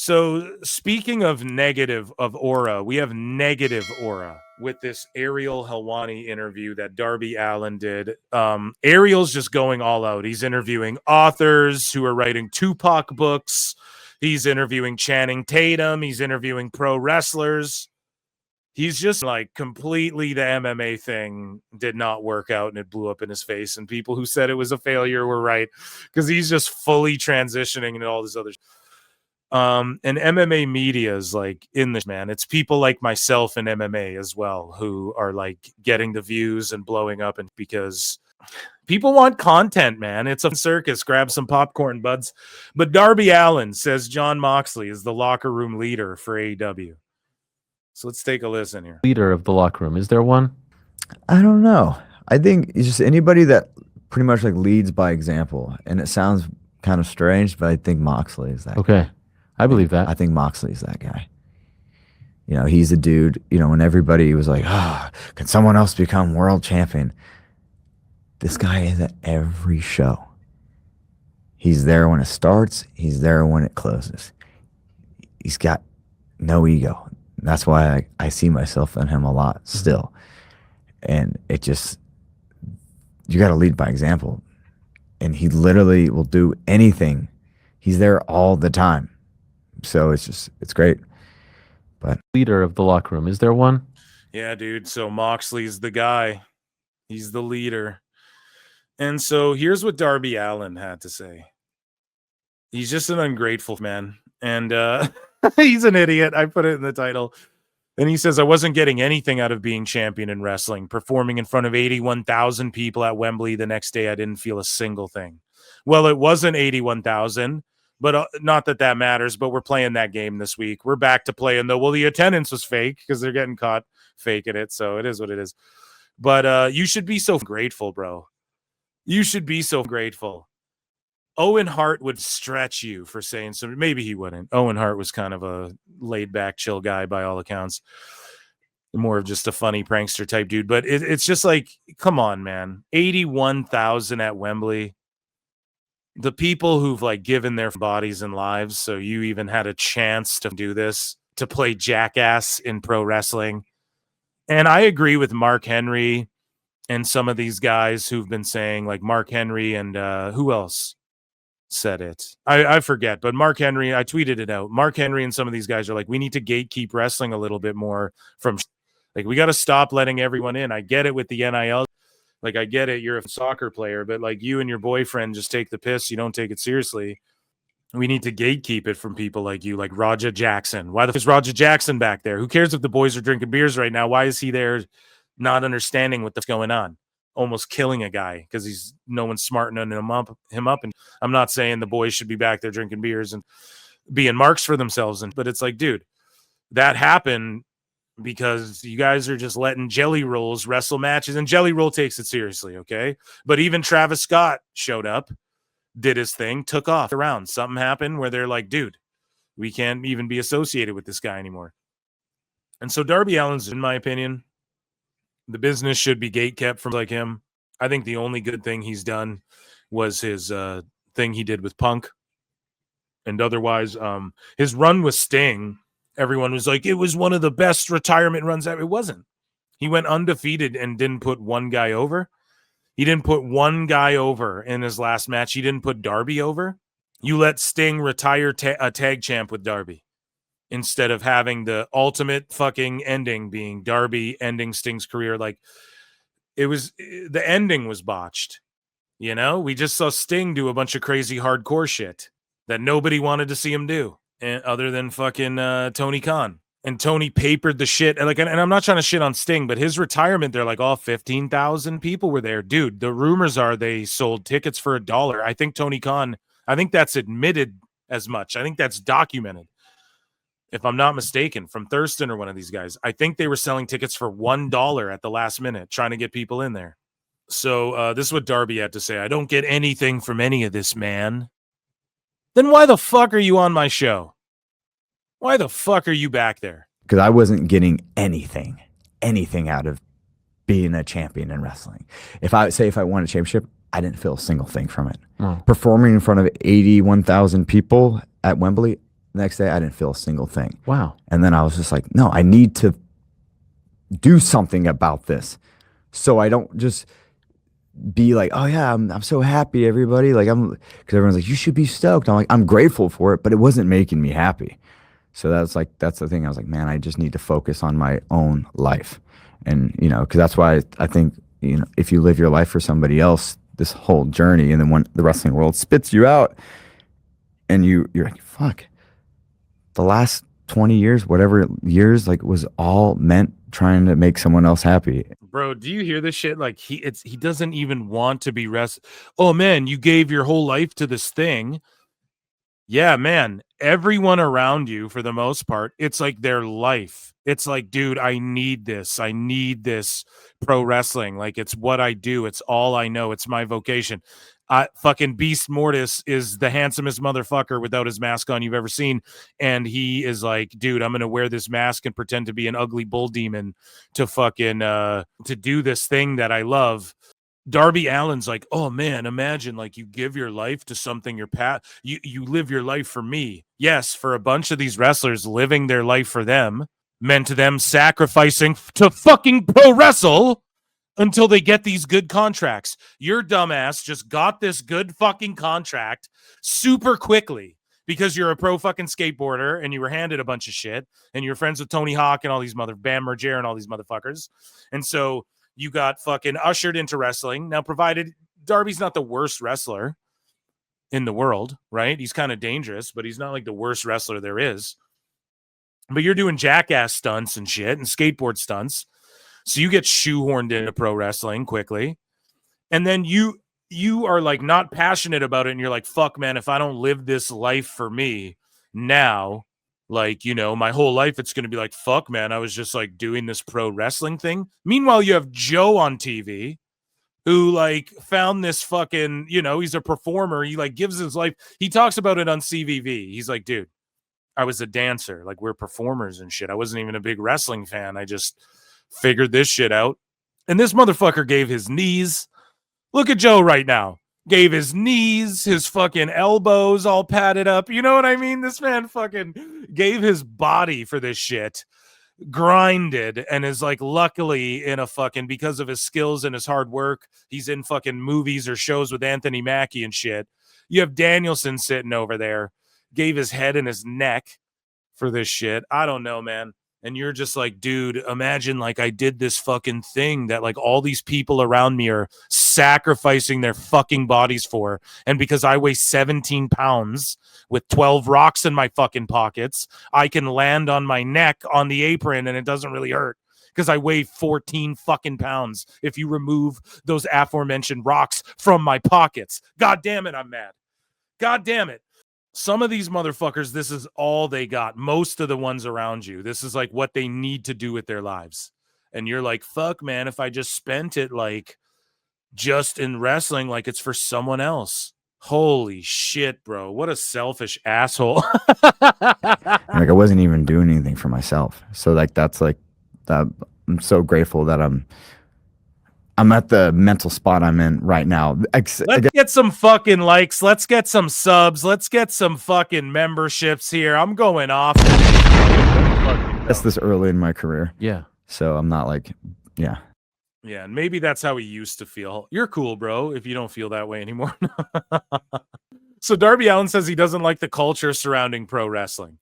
So speaking of negative of aura, we have negative aura with this Ariel Helwani interview that Darby Allin did. Ariel's just going all out. He's interviewing authors who are writing Tupac books. He's interviewing Channing Tatum. He's interviewing pro wrestlers. He's just like completely the MMA thing did not work out and it blew up in his face. And people who said it was a failure were right because he's just fully transitioning into all this other and MMA media is like in this, man. It's people like myself in MMA as well who are like getting the views and blowing up, and because people want content, man. It's a circus. Grab some popcorn, buds. But Darby Allin says Jon Moxley is the locker room leader for AEW. So let's take a listen here. Leader of the locker room. Is there one? I don't know. I think it's just anybody that pretty much like leads by example. And it sounds kind of strange, but I think Moxley is that Okay. guy. I believe that. I think Moxley's that guy. You know, he's a dude, you know, when everybody was like, can someone else become world champion? This guy is at every show. He's there when it starts. He's there when it closes. He's got no ego. That's why I see myself in him a lot still. And it just, you got to lead by example. And he literally will do anything. He's there all the time. So it's great. But leader of the locker room. Is there one? Yeah, dude. So Moxley's the guy. He's the leader. And so here's what Darby Allin had to say. He's just an ungrateful man. And he's an idiot. I put it in the title. And he says, I wasn't getting anything out of being champion in wrestling. Performing in front of 81,000 people at Wembley the next day, I didn't feel a single thing. Well, it wasn't 81,000. But not that that matters, but we're playing that game this week. We're back to playing, though. Well, the attendance was fake because they're getting caught faking it, so it is what it is. But you should be so grateful, bro. You should be so grateful. Owen Hart would stretch you for saying something. Maybe he wouldn't. Owen Hart was kind of a laid-back, chill guy by all accounts. More of just a funny prankster type dude. But it's just like, come on, man. 81,000 at Wembley. The people who've like given their bodies and lives so you even had a chance to do this, to play jackass in pro wrestling. And I agree with Mark Henry and some of these guys who've been saying, like Mark Henry and who else said it? I forget, but Mark Henry, I tweeted it out. Mark Henry and some of these guys are like, we need to gatekeep wrestling a little bit more from like, we got to stop letting everyone in. I get it with the NIL. Like, I get it, you're a soccer player, but like you and your boyfriend just take the piss. You don't take it seriously. We need to gatekeep it from people like you, like Roger Jackson. Why the f is Roger Jackson back there? Who cares if the boys are drinking beers right now? Why is he there not understanding what's going on? Almost killing a guy because no one's smartening him up. And I'm not saying the boys should be back there drinking beers and being marks for themselves. But it's like, dude, that happened because you guys are just letting Jelly Rolls wrestle matches, and Jelly Roll takes it seriously, okay? But even Travis Scott showed up, did his thing, took off around. Something happened where they're like, dude, we can't even be associated with this guy anymore. And so Darby Allin's, in my opinion, the business should be gatekept from like him. I think the only good thing he's done was his thing he did with Punk. And otherwise, his run with Sting, everyone was like, it was one of the best retirement runs ever. It wasn't. He went undefeated and didn't put one guy over. He didn't put one guy over in his last match. He didn't put Darby over. You let Sting retire a tag champ with Darby instead of having the ultimate fucking ending being Darby ending Sting's career. Like, it was, the ending was botched. You know, we just saw Sting do a bunch of crazy hardcore shit that nobody wanted to see him do. Other than fucking Tony Khan. And Tony papered the shit. And I'm not trying to shit on Sting, but his retirement, they're like, 15,000 people were there. Dude, the rumors are they sold tickets for $1. I think Tony Khan, I think that's admitted as much. I think that's documented. If I'm not mistaken, from Thurston or one of these guys. I think they were selling tickets for $1 at the last minute, trying to get people in there. So this is what Darby had to say. I don't get anything from any of this, man. Then why the fuck are you on my show? Why the fuck are you back there? Because I wasn't getting anything out of being a champion in wrestling. If I won a championship, I didn't feel a single thing from it. Performing in front of 81,000 people at Wembley, The next day, I didn't feel a single thing. Wow. And then I was just like, no, I need to do something about this, so I don't just be like, oh yeah, I'm so happy, everybody. Like because everyone's like, you should be stoked. I'm like, I'm grateful for it, but it wasn't making me happy. So that's the thing. I was like, man, I just need to focus on my own life, and because that's why I think if you live your life for somebody else, this whole journey, and then when the wrestling world spits you out, and you're like, fuck, the last 20 years, whatever years, like was all meant trying to make someone else happy. Bro, do you hear this shit? Like he doesn't even want to be Oh man, you gave your whole life to this thing. Yeah, man. Everyone around you, for the most part, it's like their life. It's like, dude, I need this. I need this pro wrestling. Like it's what I do. It's all I know. It's my vocation. Fucking Beast Mortis is the handsomest motherfucker without his mask on you've ever seen. And he is like, dude, I'm going to wear this mask and pretend to be an ugly bull demon to fucking, to do this thing that I love. Darby Allin's like, oh man, imagine like you give your life to something you live your life for me. Yes, for a bunch of these wrestlers, living their life for them meant them sacrificing to fucking pro wrestle until they get these good contracts. Your dumbass just got this good fucking contract super quickly because you're a pro fucking skateboarder and you were handed a bunch of shit and you're friends with Tony Hawk and all these Bam Margera and all these motherfuckers. And so you got fucking ushered into wrestling. Now, provided Darby's not the worst wrestler in the world, right? He's kind of dangerous, but he's not like the worst wrestler there is. But you're doing jackass stunts and shit and skateboard stunts. So you get shoehorned into pro wrestling quickly. And then you are like not passionate about it. And you're like, fuck, man, if I don't live this life for me now, like, my whole life, it's going to be like, fuck, man, I was just like doing this pro wrestling thing. Meanwhile, you have Joe on TV who like found this fucking, he's a performer. He like gives his life. He talks about it on CVV. He's like, dude, I was a dancer. Like we're performers and shit. I wasn't even a big wrestling fan. I just figured this shit out. And this motherfucker gave his knees. Look at Joe right now. Gave his knees, his fucking elbows all padded up. You know what I mean? This man fucking gave his body for this shit, grinded, and is like luckily in a fucking, because of his skills and his hard work, he's in fucking movies or shows with Anthony Mackie and shit. You have Danielson sitting over there, gave his head and his neck for this shit. I don't know, man. And you're just like, dude, imagine like I did this fucking thing that like all these people around me are sacrificing their fucking bodies for. And because I weigh 17 pounds with 12 rocks in my fucking pockets, I can land on my neck on the apron and it doesn't really hurt because I weigh 14 fucking pounds if you remove those aforementioned rocks from my pockets. God damn it, I'm mad. God damn it. Some of these motherfuckers, this is all they got. Most of the ones around you, this is like what they need to do with their lives. And you're like, fuck, man, if I just spent it like just in wrestling, like it's for someone else. Holy shit, bro. What a selfish asshole. Like I wasn't even doing anything for myself. So like that's like that. I'm so grateful that I'm at the mental spot I'm in right now. Let's get some fucking likes. Let's get some subs. Let's get some fucking memberships here. I'm going off. That's this early in my career. Yeah. So I'm not like, yeah. Yeah, and maybe that's how he used to feel. You're cool, bro, if you don't feel that way anymore. So Darby Allin says he doesn't like the culture surrounding pro wrestling.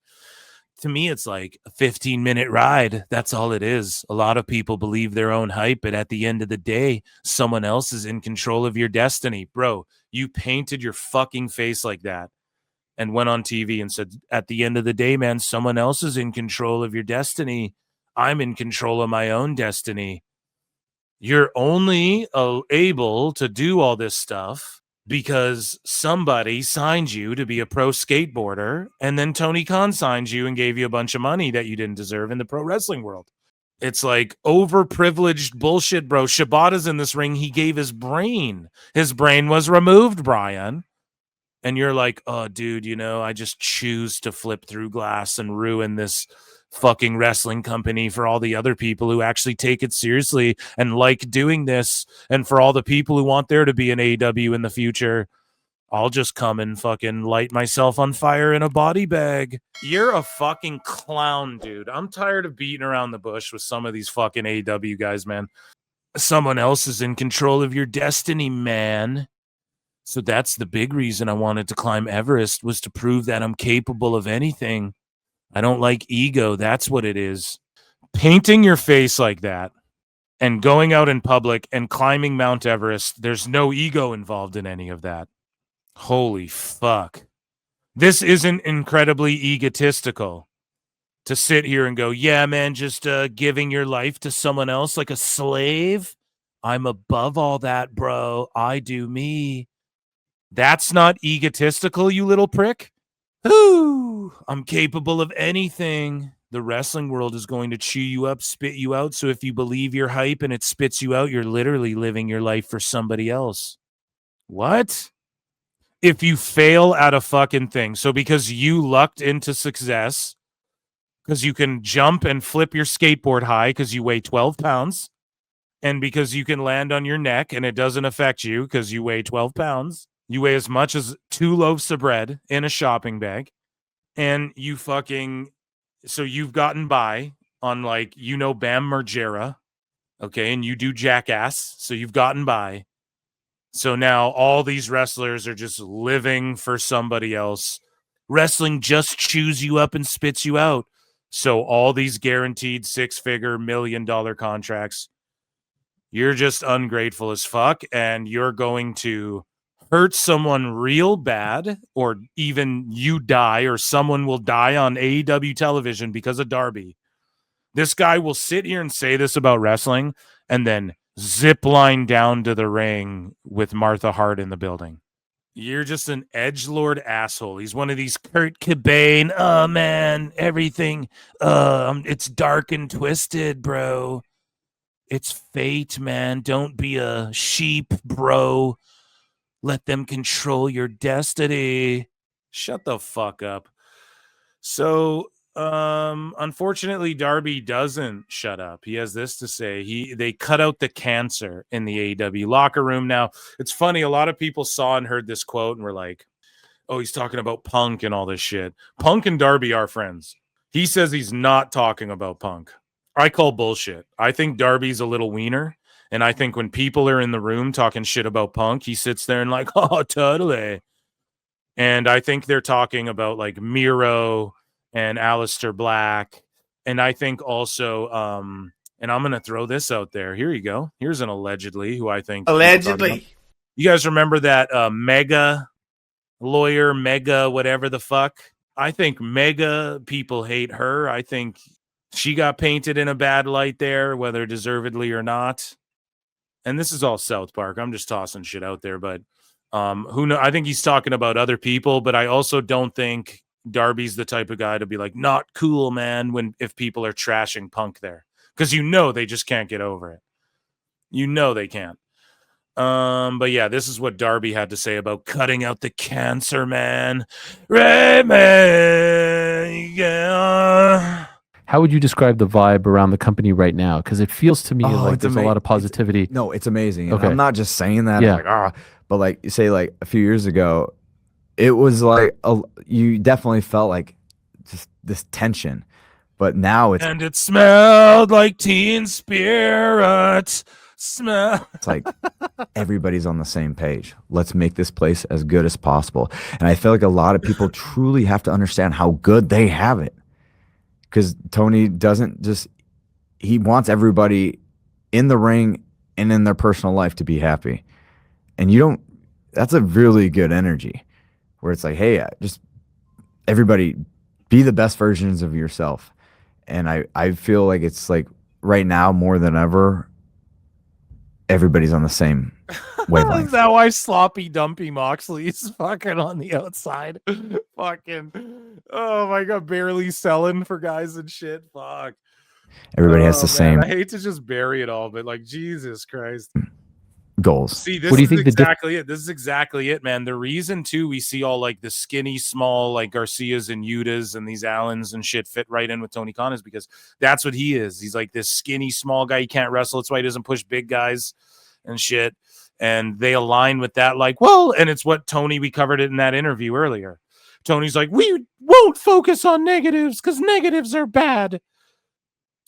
To me, it's like a 15-minute ride. That's all it is. A lot of people believe their own hype, but at the end of the day, someone else is in control of your destiny. Bro, you painted your fucking face like that and went on TV and said, at the end of the day, man, someone else is in control of your destiny. I'm in control of my own destiny. You're only able to do all this stuff because somebody signed you to be a pro skateboarder, and then Tony Khan signed you and gave you a bunch of money that you didn't deserve in the pro wrestling world. It's like overprivileged bullshit, bro. Shibata's in this ring. He gave his brain. His brain was removed, Brian. And you're like, oh, dude, I just choose to flip through glass and ruin this fucking wrestling company for all the other people who actually take it seriously and like doing this, and for all the people who want there to be an AEW in the future. I'll just come and fucking light myself on fire in a body bag. You're a fucking clown, dude. I'm tired of beating around the bush with some of these fucking AEW guys, man. Someone else is in control of your destiny, man. So that's the big reason I wanted to climb Everest, was to prove that I'm capable of anything. I don't like ego. That's what it is. Painting your face like that and going out in public and climbing Mount Everest, there's no ego involved in any of that. Holy fuck. This isn't incredibly egotistical to sit here and go, yeah, man, just giving your life to someone else like a slave. I'm above all that, bro. I do me. That's not egotistical, you little prick. Ooh, I'm capable of anything. The wrestling world is going to chew you up, spit you out. So if you believe you're hype and it spits you out, you're literally living your life for somebody else. What? If you fail at a fucking thing, so because you lucked into success, because you can jump and flip your skateboard high because you weigh 12 pounds, and because you can land on your neck and it doesn't affect you because you weigh 12 pounds, you weigh as much as 2 loaves of bread in a shopping bag, and you fucking, so you've gotten by on, like, Bam Margera, okay, and you do Jackass, so you've gotten by. So now all these wrestlers are just living for somebody else. Wrestling just chews you up and spits you out. So all these guaranteed 6-figure $1 million contracts, you're just ungrateful as fuck, and you're going to hurt someone real bad, or even you die, or someone will die on AEW television because of Darby. This guy will sit here and say this about wrestling and then zip line down to the ring with Martha Hart in the building. You're just an edgelord asshole. He's one of these Kurt Cobain. Oh man, everything. It's dark and twisted, bro. It's fate, man. Don't be a sheep, bro. Let them control your destiny. Shut the fuck up. So, unfortunately, Darby doesn't shut up. He has this to say. They cut out the cancer in the AEW locker room. Now, it's funny. A lot of people saw and heard this quote and were like, oh, he's talking about Punk and all this shit. Punk and Darby are friends. He says he's not talking about Punk. I call bullshit. I think Darby's a little wiener. And I think when people are in the room talking shit about Punk, he sits there and like, oh, totally. And I think they're talking about like Miro and Aleister Black. And I think also, and I'm going to throw this out there. Here you go. Here's an allegedly who I think. Allegedly. You guys remember that Mega lawyer, Mega, whatever the fuck? I think Mega people hate her. I think she got painted in a bad light there, whether deservedly or not. And this is all South Park. I'm just tossing shit out there, but who knows? I think he's talking about other people, but I also don't think Darby's the type of guy to be like, not cool, man, if people are trashing Punk there. Because they just can't get over it. They can't. But yeah, this is what Darby had to say about cutting out the cancer, man. Right, man. Yeah. How would you describe the vibe around the company right now? Because it feels to me like there's a lot of positivity. It's amazing. Okay. I'm not just saying that. Yeah. But like you say, like a few years ago, it was like you definitely felt like just this tension. But now it's and it smelled like Teen Spirit. It's like everybody's on the same page. Let's make this place as good as possible. And I feel like a lot of people truly have to understand how good they have it. Because Tony he wants everybody in the ring and in their personal life to be happy. And that's a really good energy where it's like, hey, just everybody be the best versions of yourself. And I feel like it's like right now more than ever, everybody's on the same wavelength. Is that why Sloppy Dumpy Moxley's fucking on the outside? Fucking, oh my God, barely selling for guys and shit. Fuck. Everybody has the same. I hate to just bury it all, but like, Jesus Christ. Goals. See, this What do you is think exactly it. This is exactly it, man. The reason too we see all like the skinny, small, like Garcias and Yutas and these Allens and shit fit right in with Tony Khan is because that's what he is. He's like this skinny, small guy. He can't wrestle. That's why he doesn't push big guys and shit. And they align with that, like, well, and it's what Tony, we covered it in that interview earlier. Tony's like, we won't focus on negatives because negatives are bad.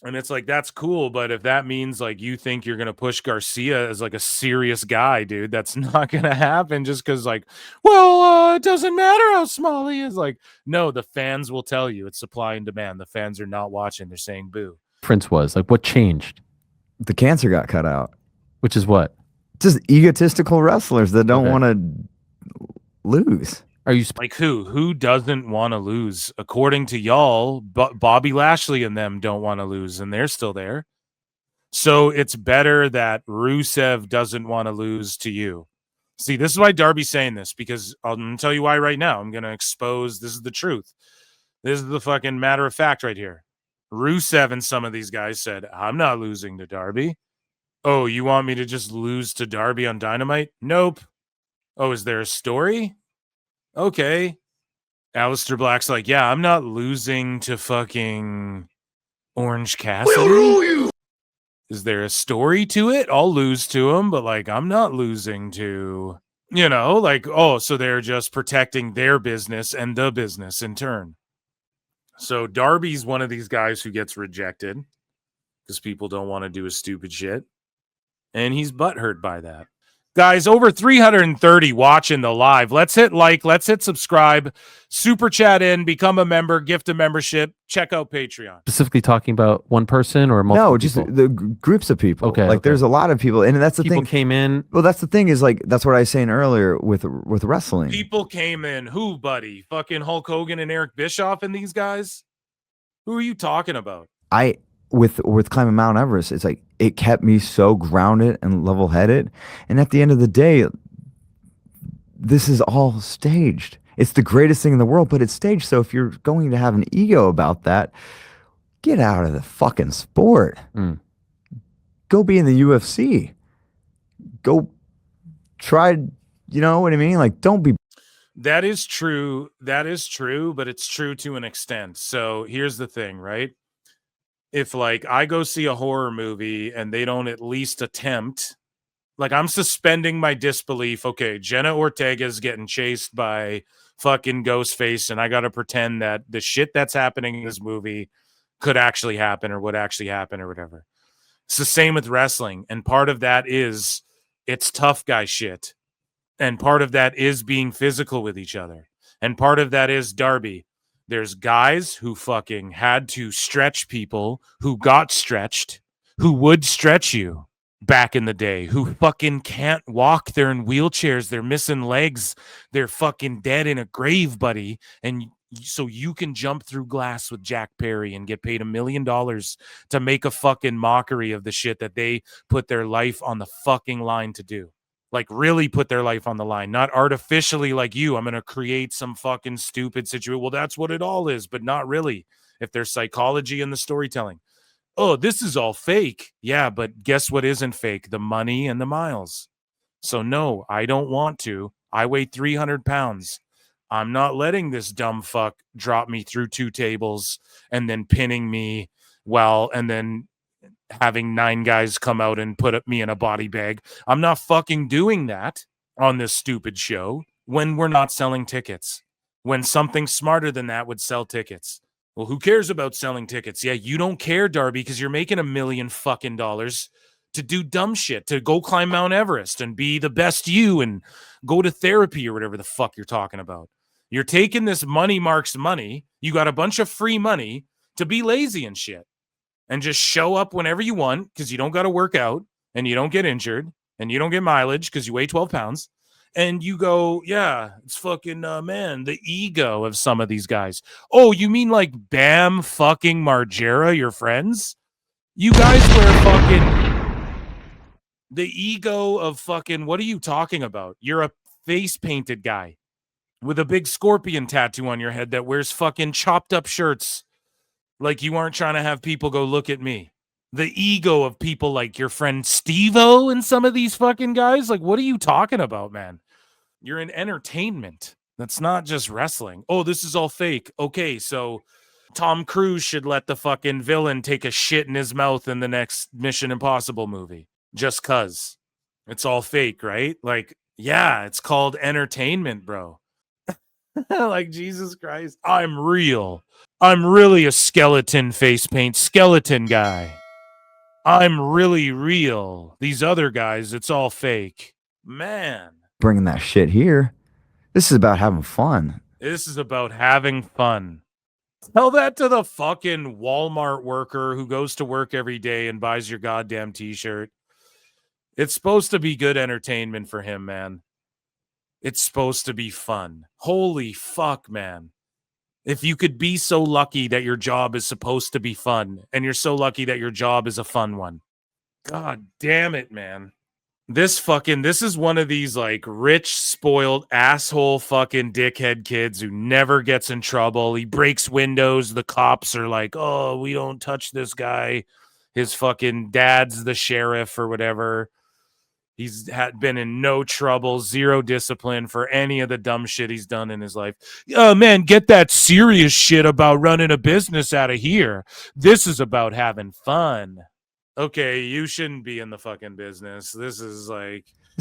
And it's like, that's cool. But if that means like you think you're going to push Garcia as like a serious guy, dude, that's not going to happen just because like, well, it doesn't matter how small he is. Like, no, the fans will tell you it's supply and demand. The fans are not watching. They're saying boo. Difference was like, what changed? The cancer got cut out. Which is what? Just egotistical wrestlers that don't want to lose. Are you like who doesn't want to lose? According to y'all, Bobby Lashley and them don't want to lose, and they're still there. So it's better that Rusev doesn't want to lose to you. See, this is why Darby's saying this, because I'm going to tell you why right now. I'm going to expose, this is the truth. This is the fucking matter of fact right here. Rusev and some of these guys said, I'm not losing to Darby. Oh, you want me to just lose to Darby on Dynamite? Nope. Oh, is there a story? Okay. Aleister Black's like, yeah, I'm not losing to fucking Orange Cassidy. We'll rule you. Is there a story to it? I'll lose to him, but like, I'm not losing to, you know, like, oh, so they're just protecting their business and the business in turn. So Darby's one of these guys who gets rejected because people don't want to do his stupid shit. And he's butthurt by that. Guys, over 330 watching the live. Let's hit like, let's hit subscribe, super chat in, become a member, gift a membership, check out Patreon. Specifically talking about one person or multiple No, just the groups of people. Okay. Like there's a lot of people. And that's the people thing. Came in. Well, that's the thing is like, that's what I was saying earlier with wrestling. People came in. Who, buddy? Fucking Hulk Hogan and Eric Bischoff and these guys? Who are you talking about? With climbing Mount Everest, it's like it kept me so grounded and level-headed. And at the end of the day, this is all staged. It's the greatest thing in the world, but it's staged. So if you're going to have an ego about that, get out of the fucking sport. Go be in the UFC. Go try, you know what I mean? Like, don't be. That is true. That is true, but it's true to an extent. So here's the thing, right? If like I go see a horror movie and they don't at least attempt, like I'm suspending my disbelief. Okay, Jenna Ortega's getting chased by fucking Ghostface, and I got to pretend that the shit that's happening in this movie could actually happen or would actually happen or whatever. It's the same with wrestling. And part of that is it's tough guy shit. And part of that is being physical with each other. And part of that is Darby. There's guys who fucking had to stretch people who got stretched, who would stretch you back in the day, who fucking can't walk. They're in wheelchairs. They're missing legs. They're fucking dead in a grave, buddy. And so you can jump through glass with Jack Perry and get paid $1 million to make a fucking mockery of the shit that they put their life on the fucking line to do. Like really put their life on the line, not artificially like you. I'm going to create some fucking stupid situation. Well, that's what it all is, but not really. If there's psychology in the storytelling. Oh, this is all fake. Yeah, but guess what isn't fake? The money and the miles. So no, I don't want to. I weigh 300 pounds. I'm not letting this dumb fuck drop me through 2 tables and then pinning me and then having 9 guys come out and put me in a body bag. I'm not fucking doing that on this stupid show when we're not selling tickets. When something smarter than that would sell tickets. Well, who cares about selling tickets? Yeah, you don't care, Darby, because you're making $1 million fucking dollars to do dumb shit, to go climb Mount Everest and be the best you and go to therapy or whatever the fuck you're talking about. You're taking this money marks money. You got a bunch of free money to be lazy and shit. And just show up whenever you want because you don't got to work out and you don't get injured and you don't get mileage because you weigh 12 pounds. And you go, yeah, it's fucking, man, the ego of some of these guys. Oh, you mean like Bam fucking Margera, your friends? You guys wear fucking the ego of fucking, what are you talking about? You're a face painted guy with a big scorpion tattoo on your head that wears fucking chopped up shirts. Like you aren't trying to have people go look at me. The ego of people like your friend Steve-O and some of these fucking guys. Like, what are you talking about, man? You're in entertainment. That's not just wrestling. Oh, this is all fake. Okay, so Tom Cruise should let the fucking villain take a shit in his mouth in the next Mission Impossible movie. Just cuz. It's all fake, right? Like, yeah, it's called entertainment, bro. Like, Jesus Christ, I'm real. I'm really a skeleton face paint skeleton guy. I'm really real. These other guys, it's all fake. Man. Bringing that shit here. This is about having fun. This is about having fun. Tell that to the fucking Walmart worker who goes to work every day and buys your goddamn t-shirt. It's supposed to be good entertainment for him, man. It's supposed to be fun. Holy fuck, man. If you could be so lucky that your job is supposed to be fun, and you're so lucky that your job is a fun one. God damn it, man. This is one of these like rich, spoiled, asshole fucking dickhead kids who never gets in trouble. He breaks windows. The cops are like, oh, we don't touch this guy. His fucking dad's the sheriff or whatever. He's been in no trouble, zero discipline for any of the dumb shit he's done in his life. Oh, man, get that serious shit about running a business out of here. This is about having fun. Okay, you shouldn't be in the fucking business. This is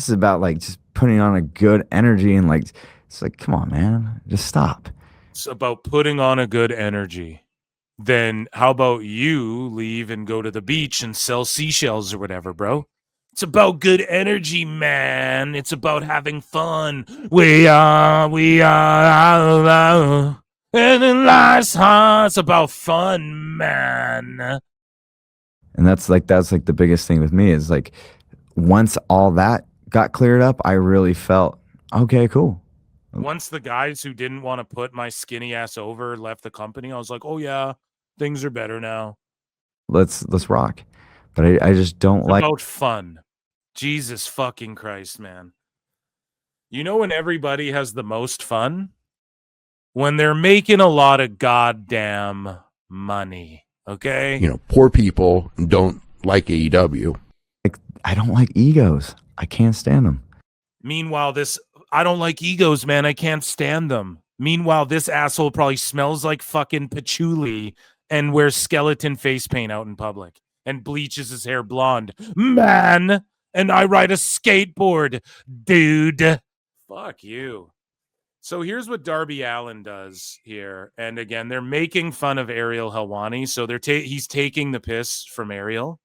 about like just putting on a good energy and like, it's like, come on, man, just stop. It's about putting on a good energy. Then how about you leave and go to the beach and sell seashells or whatever, bro? It's about good energy, man. It's about having fun. We are, and in life's hard. It's about fun, man. And that's like the biggest thing with me is like, once all that got cleared up, I really felt, okay, cool. Once the guys who didn't want to put my skinny ass over left the company, I was like, oh yeah, things are better now. Let's rock. But I just don't like about fun. Jesus fucking Christ, man. You know when everybody has the most fun? When they're making a lot of goddamn money. Okay? You know, poor people don't like AEW. I don't like egos. I can't stand them. Meanwhile, I don't like egos, man. I can't stand them. Meanwhile, this asshole probably smells like fucking patchouli and wears skeleton face paint out in public and bleaches his hair blonde. Man! And I ride a skateboard, dude. Fuck you. So here's what Darby Allin does here. And again, they're making fun of Ariel Helwani. So he's taking the piss from Ariel.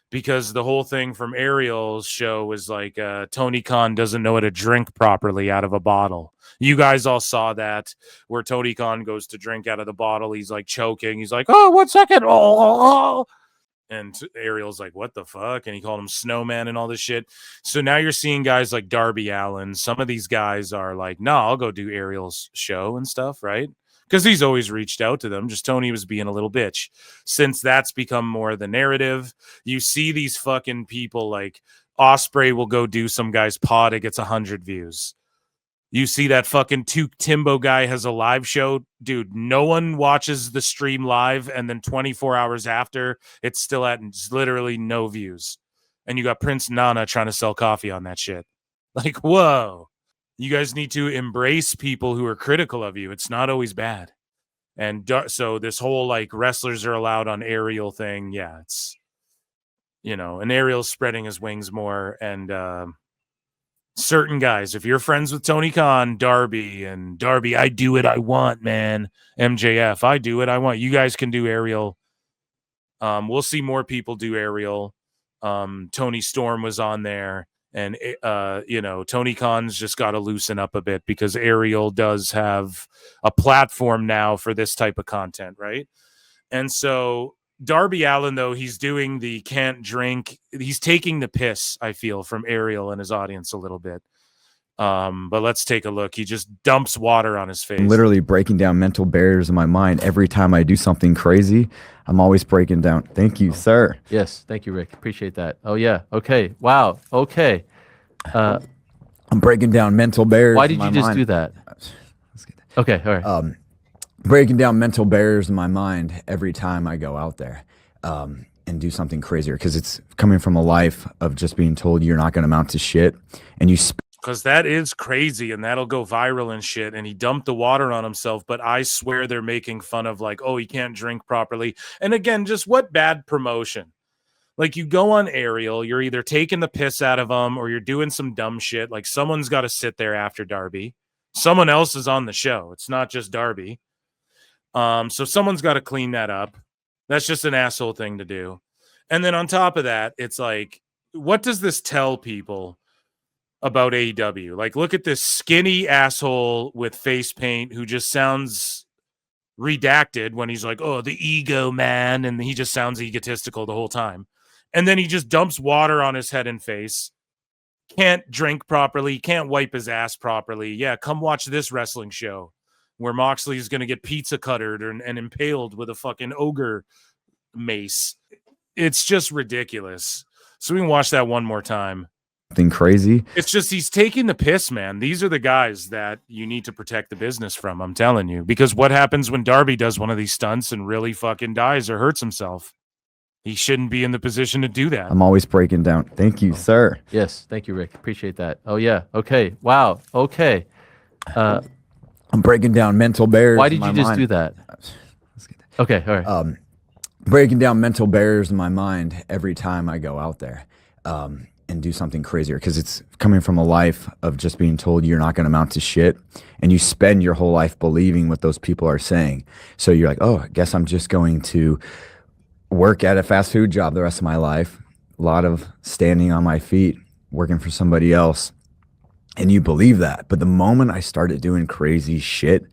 Because the whole thing from Ariel's show was like Tony Khan doesn't know how to drink properly out of a bottle. You guys all saw that where Tony Khan goes to drink out of the bottle. He's like choking. He's like, oh, 1 second. Oh. And Ariel's like, what the fuck? And he called him snowman and all this shit. So now you're seeing guys like Darby Allin. Some of these guys are like, no, I'll go do Ariel's show and stuff, right? Because he's always reached out to them. Just Tony was being a little bitch. Since that's become more the narrative, you see these fucking people like Osprey will go do some guy's pod. It gets 100 views. You see that fucking Tuke Timbo guy has a live show. Dude, no one watches the stream live, and then 24 hours after, it's still at literally no views. And you got Prince Nana trying to sell coffee on that shit. Like, whoa. You guys need to embrace people who are critical of you. It's not always bad. And so this whole, like, wrestlers are allowed on Ariel thing, yeah, it's, you know, and Ariel's spreading his wings more, and certain guys, if you're friends with Tony Khan, Darby, I do what I want, man. MJF, I do what I want. You guys can do Ariel. We'll see more people do Ariel. Tony Storm was on there, and you know, Tony Khan's just got to loosen up a bit because Ariel does have a platform now for this type of content, right? And so Darby Allin, though, he's doing the can't drink. He's taking the piss, I feel, from Ariel and his audience a little bit. But let's take a look. He just dumps water on his face. I'm literally breaking down mental barriers in my mind. Every time I do something crazy, I'm always breaking down. Thank you, sir. Yes. Thank you, Rick. Appreciate that. Oh, yeah. Okay. Wow. Okay. I'm breaking down mental barriers. Why did you just do that? Okay. All right. Breaking down mental barriers in my mind every time I go out there and do something crazier because it's coming from a life of just being told you're not going to amount to shit. And you because that is crazy and that'll go viral and shit. And he dumped the water on himself. But I swear they're making fun of like, oh, he can't drink properly. And again, just what bad promotion. Like, you go on Ariel, you're either taking the piss out of them or you're doing some dumb shit. Like, someone's got to sit there after Darby. Someone else is on the show. It's not just Darby. So someone's got to clean that up. That's just an asshole thing to do. And then on top of that, it's like, what does this tell people about AEW? Like, look at this skinny asshole with face paint who just sounds redacted when he's like, oh, the ego man. And he just sounds egotistical the whole time. And then he just dumps water on his head and face. Can't drink properly. Can't wipe his ass properly. Yeah, come watch this wrestling show where Moxley is going to get pizza cuttered and impaled with a fucking ogre mace. It's just ridiculous. So we can watch that one more time. Something crazy. It's just he's taking the piss, man. These are the guys that you need to protect the business from, I'm telling you. Because what happens when Darby does one of these stunts and really fucking dies or hurts himself? He shouldn't be in the position to do that. I'm always breaking down. Thank you, sir. Yes, thank you, Rick. Appreciate that. Oh, yeah. Okay. Wow. Okay. I'm breaking down mental barriers. Why did you just do that? Okay. All right. Breaking down mental barriers in my mind every time I go out there and do something crazier, because it's coming from a life of just being told you're not going to amount to shit, and you spend your whole life believing what those people are saying. So you're like, oh, I guess I'm just going to work at a fast food job the rest of my life. A lot of standing on my feet, working for somebody else. And you believe that. But the moment I started doing crazy shit,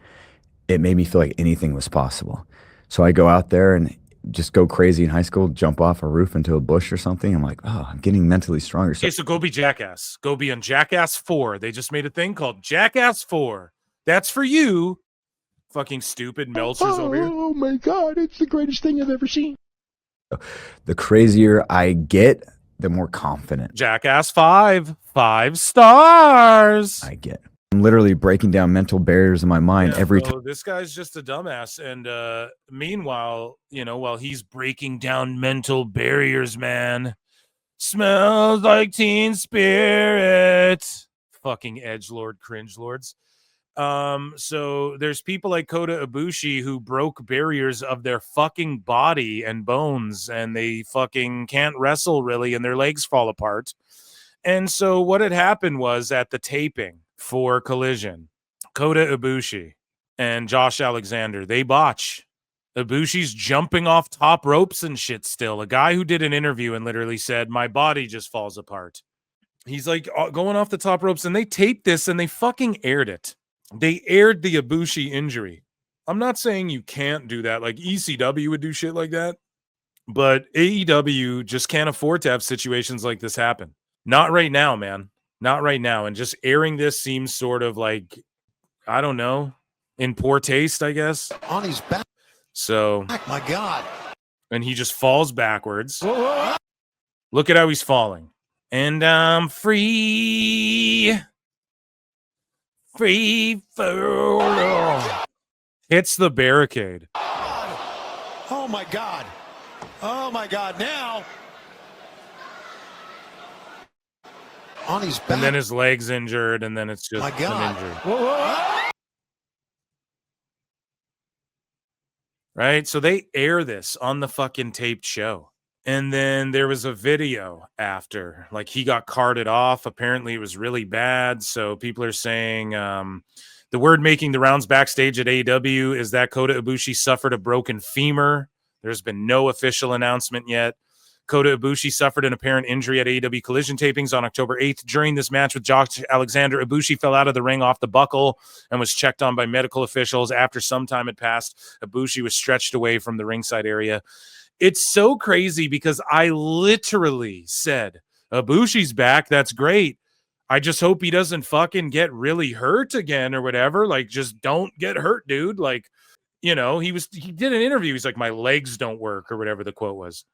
it made me feel like anything was possible. So I go out there and just go crazy in high school, jump off a roof into a bush or something. I'm like, oh, I'm getting mentally stronger. Okay, so go be Jackass. Go be on Jackass 4. They just made a thing called Jackass 4. That's for you, fucking stupid Meltzers over here. Oh my God, it's the greatest thing I've ever seen. The crazier I get, the more confident Jackass 5. 5 stars. I get. I'm literally breaking down mental barriers in my mind every time. This guy's just a dumbass. And meanwhile, while he's breaking down mental barriers, man, smells like Teen Spirit. Fucking edgelord, cringe lords. So there's people like Kota Ibushi who broke barriers of their fucking body and bones, and they fucking can't wrestle really, and their legs fall apart. And so what had happened was, at the taping for Collision, Kota Ibushi and Josh Alexander, they botch. Ibushi's jumping off top ropes and shit still. A guy who did an interview and literally said, my body just falls apart. He's like going off the top ropes, and they taped this and they fucking aired it. They aired the Ibushi injury. I'm not saying you can't do that. Like ECW would do shit like that. But AEW just can't afford to have situations like this happen. Not right now, man. Not right now. And just airing this seems sort of like, I don't know, in poor taste, I guess. On his back. So. My God. And he just falls backwards. Whoa. Look at how he's falling. And I'm free. Free fall. Hits the barricade. Oh my God. Oh my God. Now. On his back. And then his leg's injured, and then it's just an injury. Whoa. Right? So they air this on the fucking taped show. And then there was a video after, like he got carted off. Apparently it was really bad. So people are saying the word making the rounds backstage at AEW is that Kota Ibushi suffered a broken femur. There's been no official announcement yet. Kota Ibushi suffered an apparent injury at AEW Collision tapings on October 8th. During this match with Josh Alexander, Ibushi fell out of the ring off the buckle and was checked on by medical officials. After some time had passed, Ibushi was stretched away from the ringside area. It's so crazy because I literally said, Ibushi's back. That's great. I just hope he doesn't fucking get really hurt again or whatever. Like, just don't get hurt, dude. Like, he did an interview. He's like, my legs don't work or whatever the quote was.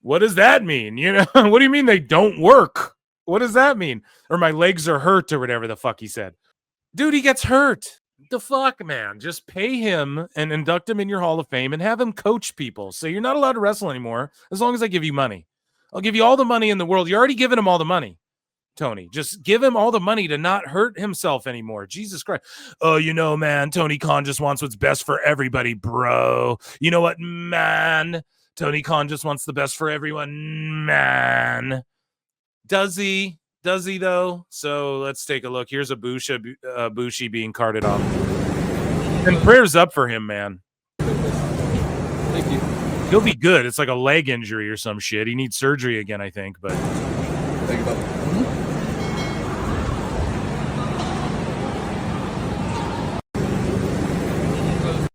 What does that mean? What do you mean they don't work? What does that mean? Or my legs are hurt or whatever the fuck he said. Dude, he gets hurt. The fuck, man? Just pay him and induct him in your Hall of Fame and have him coach people. So you're not allowed to wrestle anymore as long as I give you money. I'll give you all the money in the world. You're already giving him all the money, Tony. Just give him all the money to not hurt himself anymore. Jesus Christ. Oh, man, Tony Khan just wants what's best for everybody, bro. You know what, man? Tony Khan just wants the best for everyone, man. Does he? Does he, though? So let's take a look. Here's Ibushi being carted off. And prayers up for him, man. Thank you. He'll be good. It's like a leg injury or some shit. He needs surgery again, I think. But Thank you,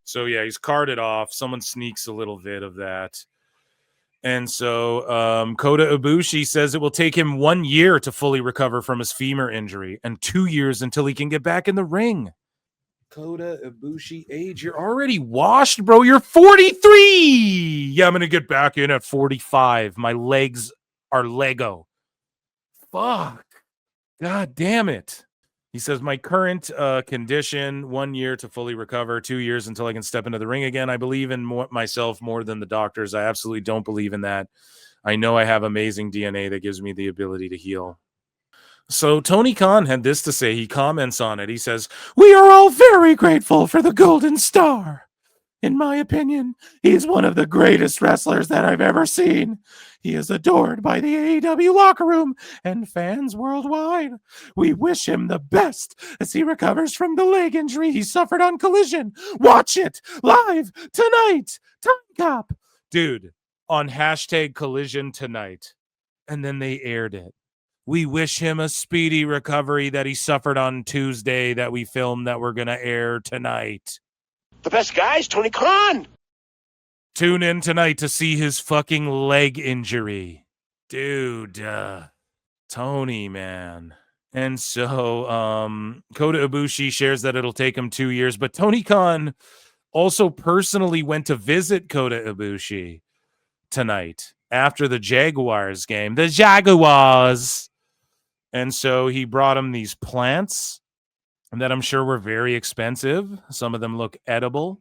so, yeah, he's carted off. Someone sneaks a little bit of that. And so Kota Ibushi says it will take him 1 year to fully recover from his femur injury and 2 years until he can get back in the ring. Kota Ibushi age. You're already washed, bro. You're 43. Yeah, I'm going to get back in at 45. My legs are Lego. Fuck. God damn it. He says, my current condition, 1 year to fully recover, 2 years until I can step into the ring again. I believe in myself more than the doctors. I absolutely don't believe in that. I know I have amazing DNA that gives me the ability to heal. So Tony Khan had this to say. He comments on it. He says, we are all very grateful for the Golden Star. In my opinion, he's one of the greatest wrestlers that I've ever seen. He is adored by the AEW locker room and fans worldwide. We wish him the best as he recovers from the leg injury he suffered on Collision. Watch it live tonight. Time Cop. Dude, on hashtag Collision tonight. And then they aired it. We wish him a speedy recovery that he suffered on Tuesday that we filmed that we're going to air tonight. The best guy's Tony Khan. Tune in tonight to see his fucking leg injury. Dude, Tony, man. And so Kota Ibushi shares that it'll take him 2 years, but Tony Khan also personally went to visit Kota Ibushi tonight after the Jaguars game. The Jaguars! And so he brought him these plants that I'm sure were very expensive. Some of them look edible.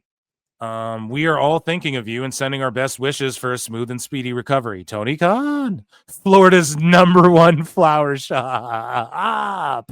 We are all thinking of you and sending our best wishes for a smooth and speedy recovery. Tony Khan, Florida's #1 flower shop.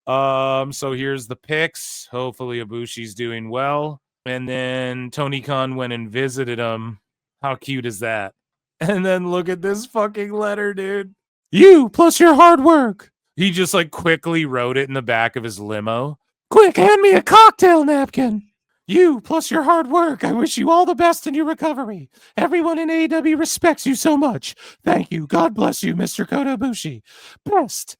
So here's the pics. Hopefully Ibushi's doing well. And then Tony Khan went and visited him. How cute is that? And then look at this fucking letter, dude. You plus your hard work. He just like quickly wrote it in the back of his limo. Quick, hand me a cocktail napkin. You plus your hard work. I wish you all the best in your recovery. Everyone in AEW respects you so much. Thank you. God bless you, Mr. Kota Ibushi. Best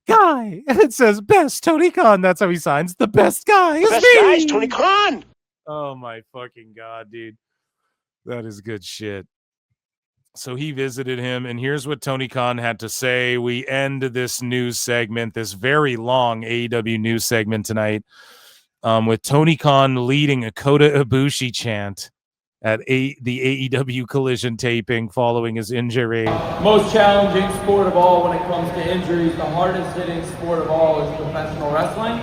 guy. And it says best Tony Khan. That's how he signs. The best guy is The best me. guy's Tony Khan. Oh my fucking God, dude. That is good shit. So he visited him, and here's what Tony Khan had to say. We end this news segment, this very long AEW news segment tonight, with Tony Khan leading a Kota Ibushi chant at the AEW Collision taping following his injury. Most challenging sport of all when it comes to injuries, the hardest hitting sport of all is professional wrestling.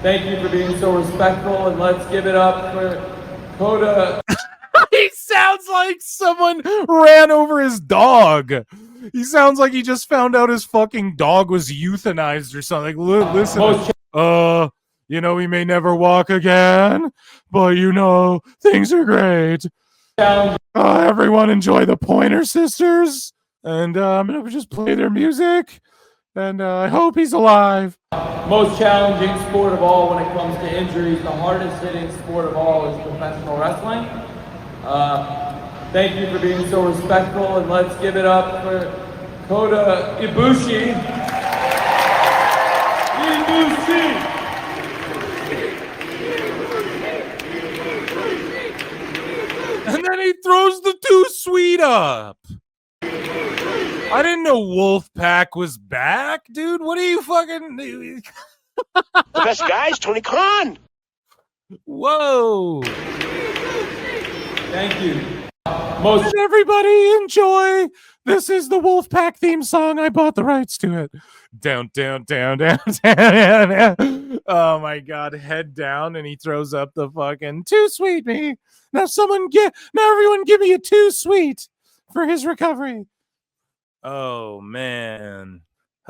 Thank you for being so respectful, and let's give it up for Kota. He sounds like someone ran over his dog. He sounds like he just found out his fucking dog was euthanized or something. Listen, you know, he may never walk again, but you know, things are great. Everyone enjoy the Pointer Sisters, and I'm going to just play their music, and I hope he's alive. Most challenging sport of all when it comes to injuries, the hardest hitting sport of all is professional wrestling. Thank you for being so respectful, and let's give it up for Kota Ibushi. And then he throws the Too Sweet up. I didn't know Wolfpack was back, dude. What are you fucking... The best guy's Tony Khan. Whoa. Thank you. And everybody enjoy. This is the Wolfpack theme song. I bought the rights to it. Down, down, down, down, down, down. Oh my God. Head down, and he throws up the fucking Too Sweet me. Now everyone give me a Too Sweet for his recovery. Oh man.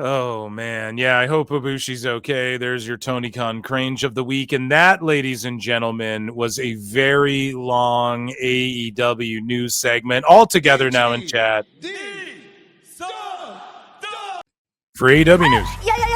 Oh, man. Yeah, I hope Ibushi's okay. There's your Tony Khan Crange of the week. And that, ladies and gentlemen, was a very long AEW news segment. All together now in chat. For AEW news. Yeah.